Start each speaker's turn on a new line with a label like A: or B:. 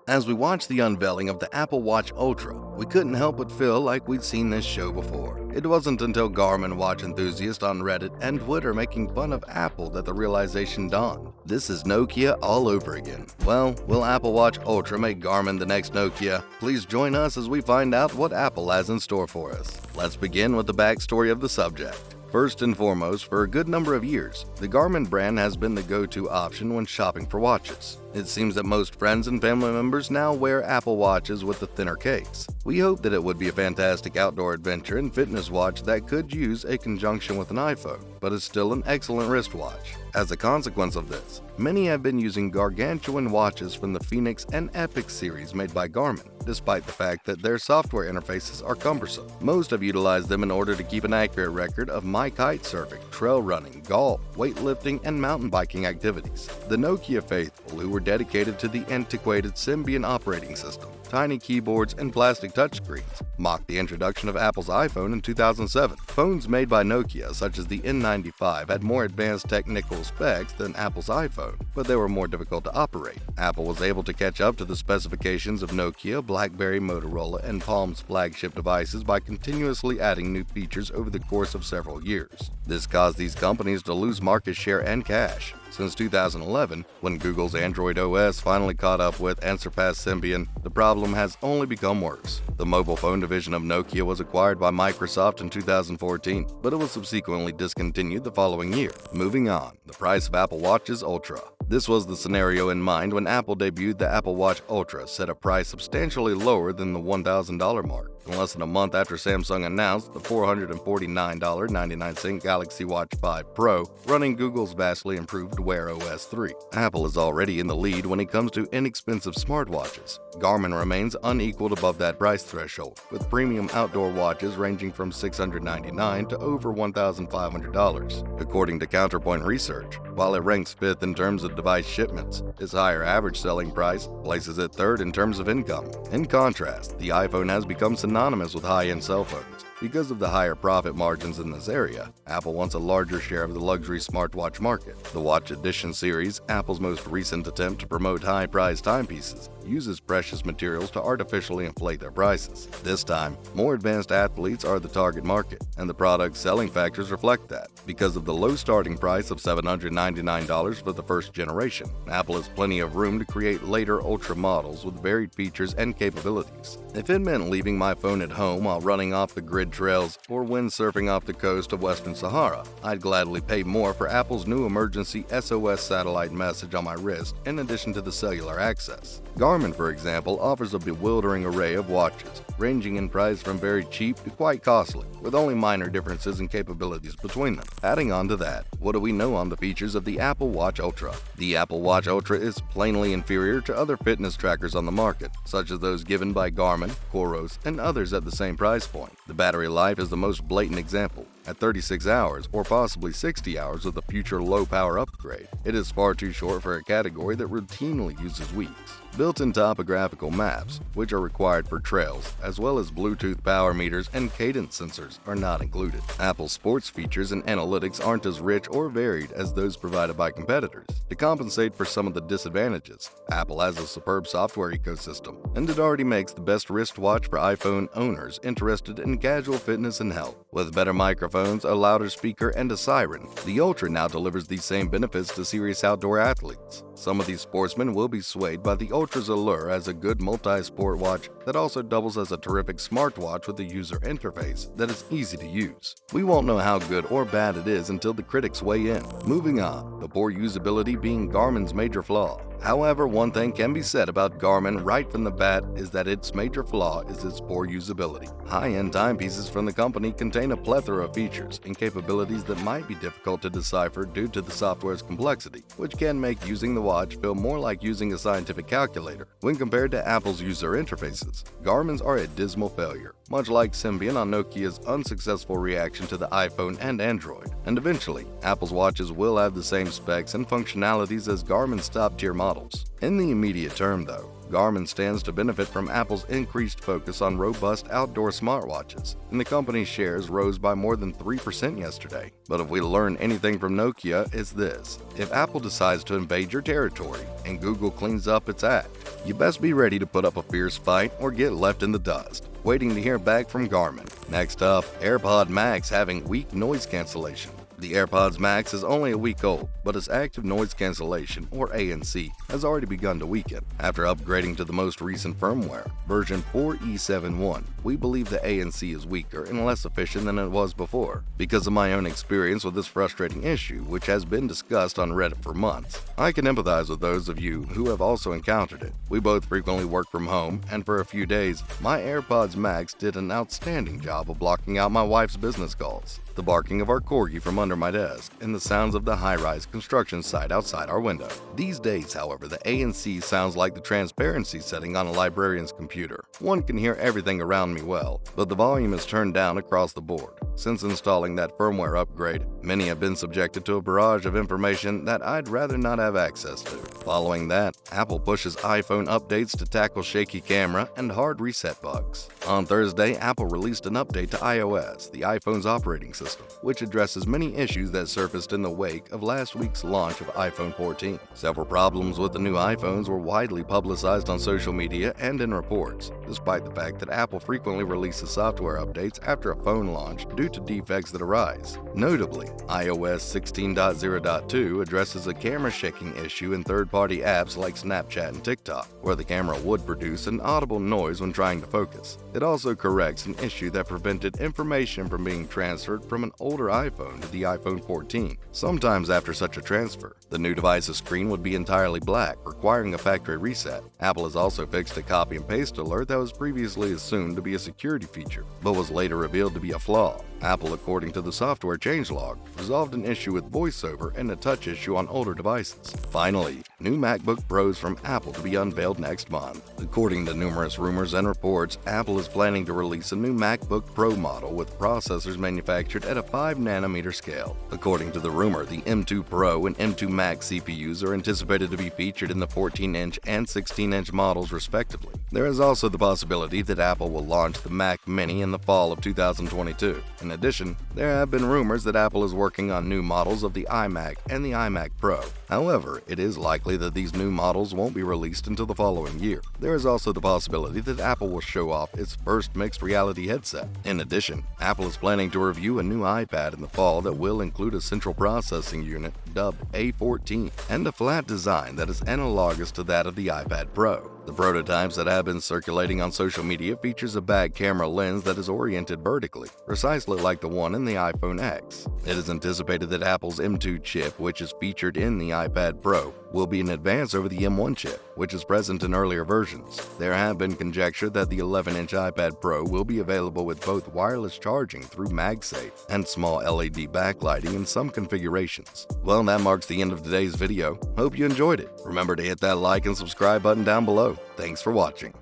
A: As we watched the unveiling of the Apple Watch Ultra, we couldn't help but feel like we'd seen this show before. It wasn't until Garmin watch enthusiasts on Reddit and Twitter making fun of Apple that the realization dawned. This is Nokia all over again. Well, will Apple Watch Ultra make Garmin the next Nokia? Please join us as we find out what Apple has in store for us. Let's begin with the backstory of the subject. First and foremost, for a good number of years, the Garmin brand has been the go-to option when shopping for watches. It seems that most friends and family members now wear Apple Watches with a thinner case. We hope that it would be a fantastic outdoor adventure and fitness watch that could use a conjunction with an iPhone, but is still an excellent wristwatch. As a consequence of this, many have been using gargantuan watches from the Phoenix and Epic series made by Garmin, despite the fact that their software interfaces are cumbersome. Most have utilized them in order to keep an accurate record of kite surfing, trail running, golf, weightlifting, and mountain biking activities. The Nokia faithful, who were dedicated to the antiquated Symbian operating system, tiny keyboards, and plastic touchscreens, mocked the introduction of Apple's iPhone in 2007. Phones made by Nokia, such as the N95, had more advanced technical specs than Apple's iPhone, but they were more difficult to operate. Apple was able to catch up to the specifications of Nokia, BlackBerry, Motorola, and Palm's flagship devices by continuously adding new features over the course of several years. This caused these companies to lose market share and cash. Since 2011, when Google's Android OS finally caught up with and surpassed Symbian, the problem has only become worse. The mobile phone division of Nokia was acquired by Microsoft in 2014, but it was subsequently discontinued the following year. Moving on, the price of Apple Watches Ultra. This was the scenario in mind when Apple debuted the Apple Watch Ultra, set a price substantially lower than the $1,000 mark. In less than a month after Samsung announced the $449.99 Galaxy Watch 5 Pro, running Google's vastly improved Wear OS 3. Apple is already in the lead when it comes to inexpensive smartwatches. Garmin remains unequaled above that price threshold, with premium outdoor watches ranging from $699 to over $1,500. According to Counterpoint Research, while it ranks fifth in terms of device shipments, its higher average selling price places it third in terms of income. In contrast, the iPhone has become synonymous with high-end cell phones. Because of the higher profit margins in this area, Apple wants a larger share of the luxury smartwatch market. The Watch Edition series, Apple's most recent attempt to promote high-priced timepieces, uses precious materials to artificially inflate their prices. This time, more advanced athletes are the target market, and the product's selling factors reflect that. Because of the low starting price of $799 for the first generation, Apple has plenty of room to create later Ultra models with varied features and capabilities. If it meant leaving my phone at home while running off the grid trails or windsurfing off the coast of Western Sahara, I'd gladly pay more for Apple's new emergency SOS satellite message on my wrist in addition to the cellular access. Garmin, for example, offers a bewildering array of watches, ranging in price from very cheap to quite costly, with only minor differences in capabilities between them. Adding on to that, what do we know on the features of the Apple Watch Ultra? The Apple Watch Ultra is plainly inferior to other fitness trackers on the market, such as those given by Garmin, Coros, and others at the same price point. The battery life is the most blatant example. At 36 hours, or possibly 60 hours with a future low-power upgrade, it is far too short for a category that routinely uses weeks. Built-in topographical maps, which are required for trails, as well as Bluetooth power meters and cadence sensors, are not included. Apple's sports features and analytics aren't as rich or varied as those provided by competitors. To compensate for some of the disadvantages, Apple has a superb software ecosystem, and it already makes the best wristwatch for iPhone owners interested in casual fitness and health. With better microphones, a louder speaker, and a siren, the Ultra now delivers these same benefits to serious outdoor athletes. Some of these sportsmen will be swayed by the Ultra's allure as a good multi-sport watch that also doubles as a terrific smartwatch with a user interface that is easy to use. We won't know how good or bad it is until the critics weigh in. Moving on, the poor usability being Garmin's major flaw. However, one thing can be said about Garmin right from the bat is that its major flaw is its poor usability. High-end timepieces from the company contain a plethora of features and capabilities that might be difficult to decipher due to the software's complexity, which can make using the watch feel more like using a scientific calculator. When compared to Apple's user interfaces, Garmin's are a dismal failure, much like Symbian on Nokia's unsuccessful reaction to the iPhone and Android. And eventually, Apple's watches will have the same specs and functionalities as Garmin's top-tier models. In the immediate term, though, Garmin stands to benefit from Apple's increased focus on robust outdoor smartwatches, and the company's shares rose by more than 3% yesterday. But if we learn anything from Nokia, it's this: if Apple decides to invade your territory and Google cleans up its act, you best be ready to put up a fierce fight or get left in the dust. Waiting to hear back from Garmin. Next up, AirPod Max having weak noise cancellation. The AirPods Max is only a week old, but its active noise cancellation, or ANC, has already begun to weaken. After upgrading to the most recent firmware, version 4E71, we believe the ANC is weaker and less efficient than it was before. Because of my own experience with this frustrating issue, which has been discussed on Reddit for months, I can empathize with those of you who have also encountered it. We both frequently work from home, and for a few days, my AirPods Max did an outstanding job of blocking out my wife's business calls, the barking of our corgi from under my desk, and the sounds of the high-rise construction site outside our window. These days, however, the ANC sounds like the transparency setting on a librarian's computer. One can hear everything around me well, but the volume is turned down across the board. Since installing that firmware upgrade, many have been subjected to a barrage of information that I'd rather not have access to. Following that, Apple pushes iPhone updates to tackle shaky camera and hard reset bugs. On Thursday, Apple released an update to iOS, the iPhone's operating system, which addresses many issues that surfaced in the wake of last week's launch of iPhone 14. Several problems with the new iPhones were widely publicized on social media and in reports, despite the fact that Apple frequently releases software updates after a phone launch due to defects that arise. Notably, iOS 16.0.2 addresses a camera shaking issue in third-party apps like Snapchat and TikTok, where the camera would produce an audible noise when trying to focus. It also corrects an issue that prevented information from being transferred from an older iPhone to the iPhone 14. Sometimes after such a transfer, the new device's screen would be entirely black, requiring a factory reset. Apple has also fixed a copy and paste alert that was previously assumed to be a security feature, but was later revealed to be a flaw. Apple, according to the software changelog, resolved an issue with VoiceOver and a touch issue on older devices. Finally, new MacBook Pros from Apple to be unveiled next month. According to numerous rumors and reports, Apple is planning to release a new MacBook Pro model with processors manufactured at a 5nm scale. According to the rumor, the M2 Pro and M2 Max CPUs are anticipated to be featured in the 14-inch and 16-inch models respectively. There is also the possibility that Apple will launch the Mac Mini in the fall of 2022. In addition, there have been rumors that Apple is working on new models of the iMac and the iMac Pro. However, it is likely that these new models won't be released until the following year. There is also the possibility that Apple will show off its first mixed reality headset. In addition, Apple is planning to review a new iPad in the fall that will include a central processing unit dubbed A14 and a flat design that is analogous to that of the iPad Pro. The prototypes that have been circulating on social media features a back camera lens that is oriented vertically, precisely like the one in the iPhone X. It is anticipated that Apple's M2 chip, which is featured in the iPad Pro, will be an advance over the M1 chip, which is present in earlier versions. There have been conjecture that the 11-inch iPad Pro will be available with both wireless charging through MagSafe and small LED backlighting in some configurations. Well, that marks the end of today's video. Hope you enjoyed it. Remember to hit that like and subscribe button down below. Thanks for watching.